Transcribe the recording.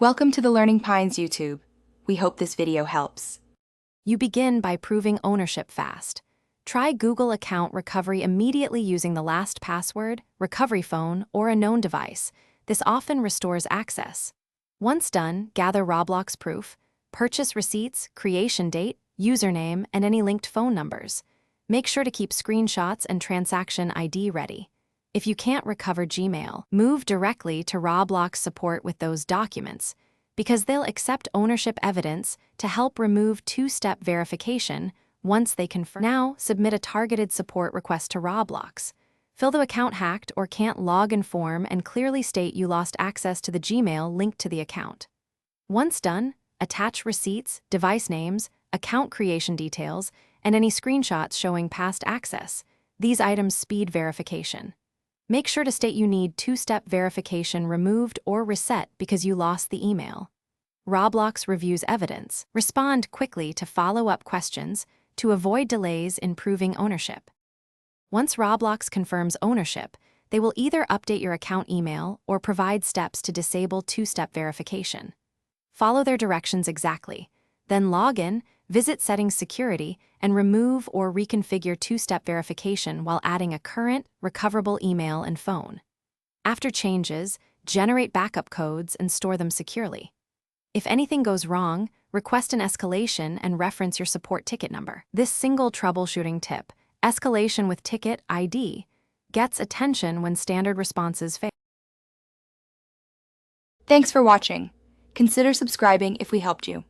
Welcome to the Learning Pines YouTube. We hope this video helps. You begin by proving ownership fast. Try Google account recovery immediately using the last password, recovery phone, or a known device. This often restores access. Once done, gather Roblox proof, purchase receipts, creation date, username, and any linked phone numbers. Make sure to keep screenshots and transaction ID ready. If you can't recover Gmail, move directly to Roblox support with those documents, because they'll accept ownership evidence to help remove two-step verification once they confirm. Now, submit a targeted support request to Roblox. Fill the account hacked or can't log in form and clearly state you lost access to the Gmail linked to the account. Once done, attach receipts, device names, account creation details, and any screenshots showing past access. These items speed verification. Make sure to state you need two-step verification removed or reset because you lost the email. Roblox reviews evidence. Respond quickly to follow-up questions to avoid delays in proving ownership. Once Roblox confirms ownership, they will either update your account email or provide steps to disable two-step verification. Follow their directions exactly. Then log in, visit Settings Security, and remove or reconfigure two-step verification while adding a current, recoverable email and phone. After changes, generate backup codes and store them securely. If anything goes wrong, request an escalation and reference your support ticket number. This single troubleshooting tip, escalation with ticket ID, gets attention when standard responses fail. Thanks for watching. Consider subscribing if we helped you.